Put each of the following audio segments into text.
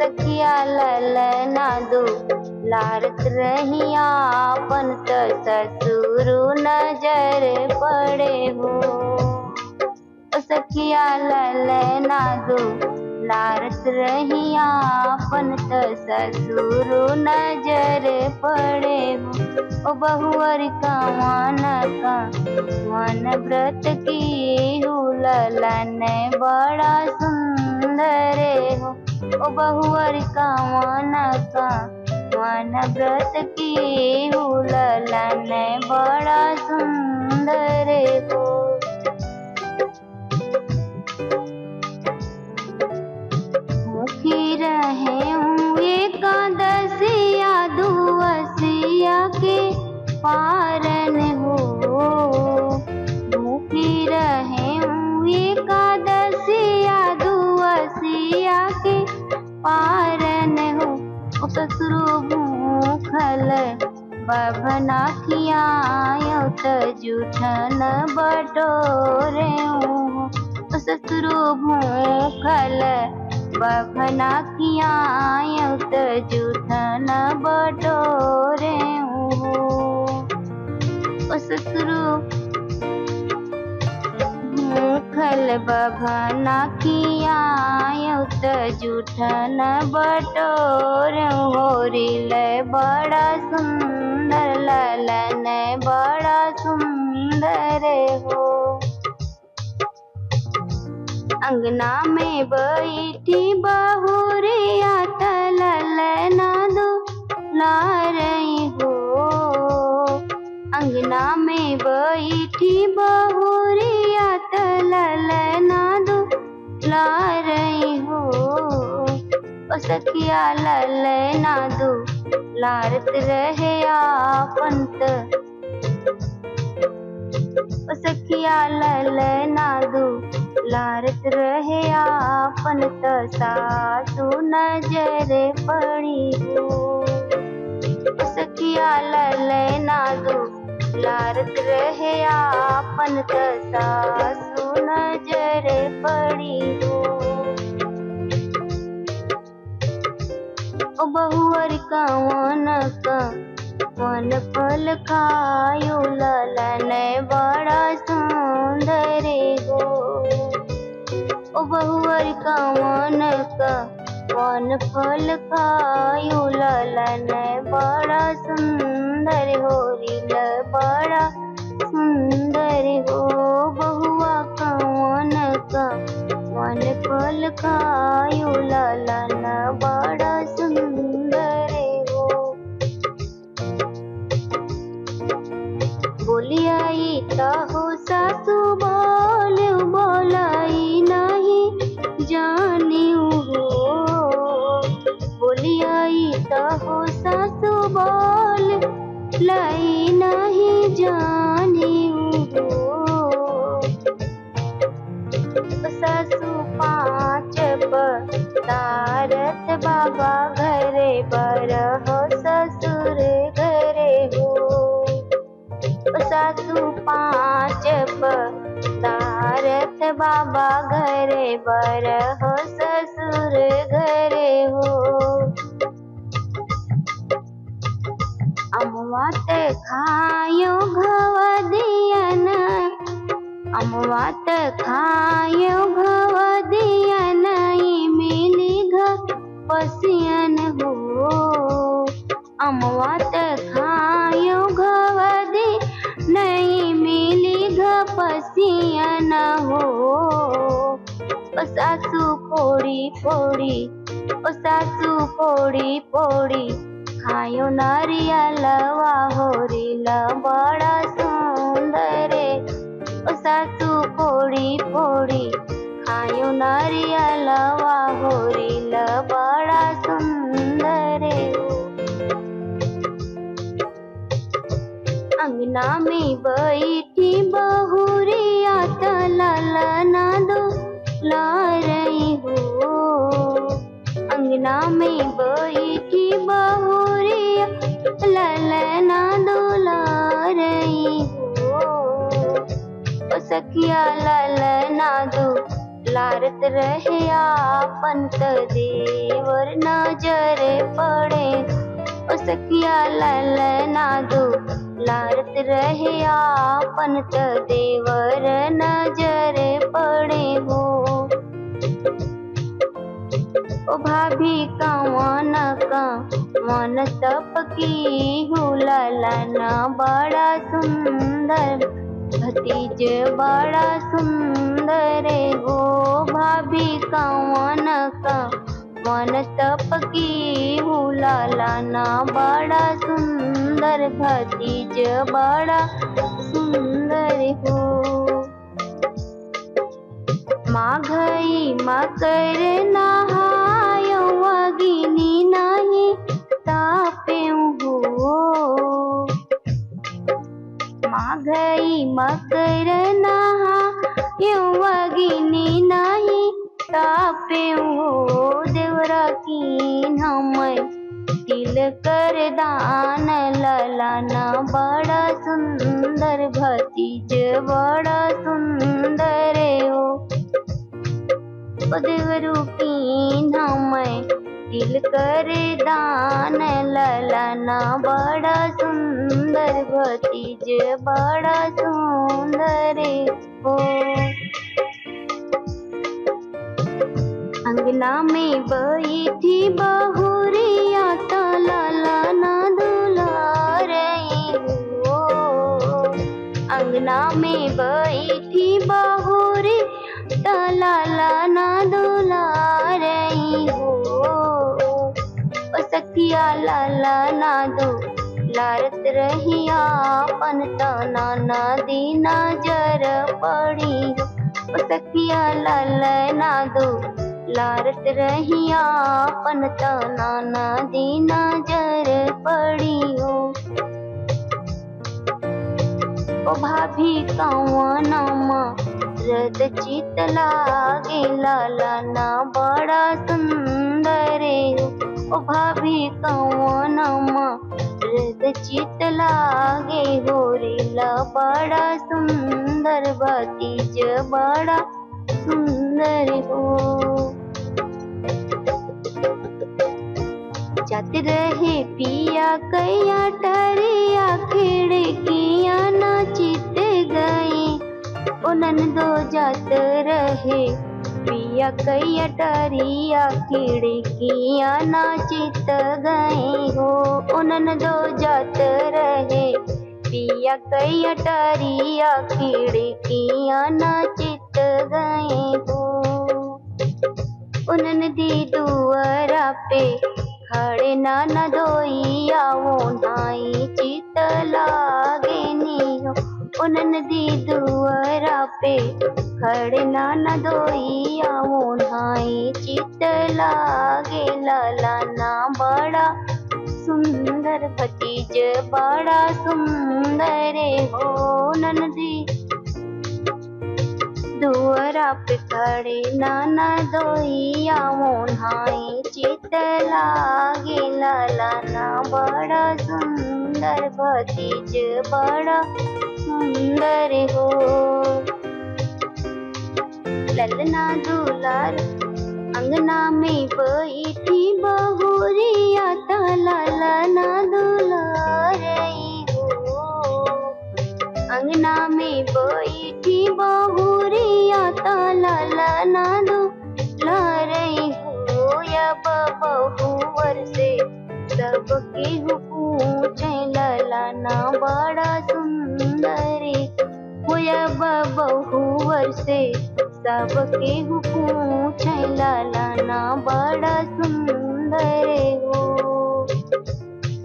सखिया ललना दो लारत रहिया अपन त ससुरु नजर पड़े हो। सखिया ललना दो लारत रहिया अपन त ससुरु नजर पड़े हो। ओ बहुअर का मन व्रत की ललन बड़ा सुंदर हो। ओ बहुअर का मन व्रत की ललन बड़ा सुंदर हो। मुखी रहे एकादशिया दुअसिया के पारन हो। मुखी रहे एकादशिया दुअसिया के पारन हो। ससुरु भूखल बभना खियायो त जूठन बटोरे हो। ससुरु भूखल बभना खियायो त जूठन बटोरे हो। ससुरु भूखल बभना खियायो त जूठन बटोरे होरिल बड़ा सुंदर ललन बड़ा सुंदर हो। अंगना में बैठी बहुरिया त ललना दो लारई हो। अंगना में बैठी बहुरिया त ललना दो लारई हो। ओ सखिया ललना दो लारत रहे आपन त। ओ सखिया ललना दो लारत रहे आपन त सासु नजर पड़ी हो। सखिया ललना दो लारत रहे आपन त सासु नजर पड़ी हो। ओ बहुअर का मन फल खायो ललन बड़ा सुंदर हो। ओ बहुअर का मन फल खायो ललन बड़ा सुंदर हो। रील बड़ा सुंदर हो। बहुआ का मन फल खायो ललन बड़ा सुंदर हो। बोलियाई त हो सासु बोलाई नहीं जानियो हो। बोलियाई त हो सासु बोलाई नहीं जानियो हो। सासु पाँच तारत बाबा घरे बर हो ससुर घरे हो। सासु पाँच तारत बाबा घरे बर हो ससुर घरे हो। अमवात खायो घवदियन अमवात खायो घवदियन मिली पसियन हो। अमवात खायो घवदी नहीं मिली पसियन हो। ओ सासु पोड़ी खायो नारियलवा होरिल बड़ा सुंदर। ओ सासु पोड़ी खायो नारियलवा होरिल बड़ा सुंदर हो। अंगना में बैठी बहुरिया त ललना दो लारई हो। अंगना में बैठी बहुरिया ललना दो लारई हो। ओ सखिया ललना दो लार लारत रहे आपन त देवर नजर पड़े। ओ सखिया ललना दो लारत रहे आपन त देवर नजर पड़े हो। ओ भाभी कवन का मन तपकी हो ललना बड़ा सुंदर भतीज बड़ा सुंदर हो। भाभी कवन का मन तपकी हो ललना बड़ा सुंदर भतीज बड़ा सुंदर हो। माघई मकर नहायो अगिनी नहीं तापे हो। माघई मकर नहायो अगिनी नहीं तापे हो। देवरा कीन हमय तिल कर दान ललना बड़ा सुंदर भतीज बड़ा सुंदर हो। देवरू कीन हमय तिल कर दान ललना बड़ा सुंदर भतीज बड़ा सुंदर हो। अंगना में बैठी बहुरिया त ललना दुलारे हो। अंगना में बैठी बहुरी त ललना दुलारे हो। ओ सखिया ललना दो लारत रही आपन त नाना दीना जर पड़ी हो। ओ सखिया ललना दो लारत रही आपन त नाना दीना जर पड़ी हो। ओ भाभी कवन रद चित लागे ललना बड़ा सुंदर हो। ओ भाभी कवन रद चित लागे होरिला बड़ा सुंदर भतीज बड़ा सुंदर हो। जात रहे पिया कैया टरिया खिड़कियां नाचित गई। ओ ननदो जात रहे पिया कैया टरिया खिड़कियां नाचित गई हो। ओ ननदो जात रहे पिया कैया टरिया खिड़कियां नाचित गई हो। उनन दी दुआरा पे खड़े नाना दोइया वो नाई चित लागे नी हो। उनन दी दुआरा पे खड़े नाना दोइया वो नाई चित लागे ललना बड़ा सुंदर भतीज बड़ा सुंदर हो। ननदी दुआरा पे खड़े नाना दोइया मोन्हाई चित लागे ललना बड़ा सुंदर भतीज बड़ा सुंदर हो। ललना दुलार अंगना में बैठी बहुरिया त ललना दुलारई हो। अंगना में बैठी बहुरिया त ललना दुलारई हो। अब बहुवर से सबके पूछे ललना बड़ा सुंदर हो। अब बहुवर से सबके पूछे ललना बड़ा सुंदर हो।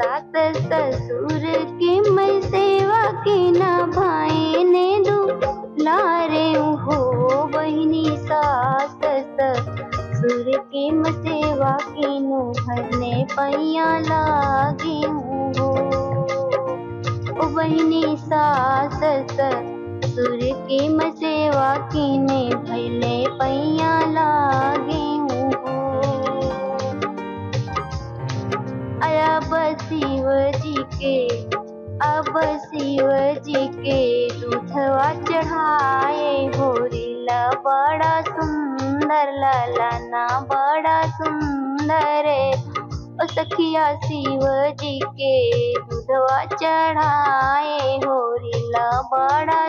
सास ससुर के मैं सेवा के ना भाई ने दुलारे हो। बहिनी सास ससुर के मैं सेवा के नो भरने पैया लागे हो। ओ बहिनी सास ससुर के मैं सेवा के ने भरने पैया लागे हो। अब शिव जी के दूधवा चढ़ाए होरिला बड़ा सुंदर सुंदर ललना बड़ा सुंदर ओ सखिया शिव जी के दूधवा चढ़ाए होरिला बड़ा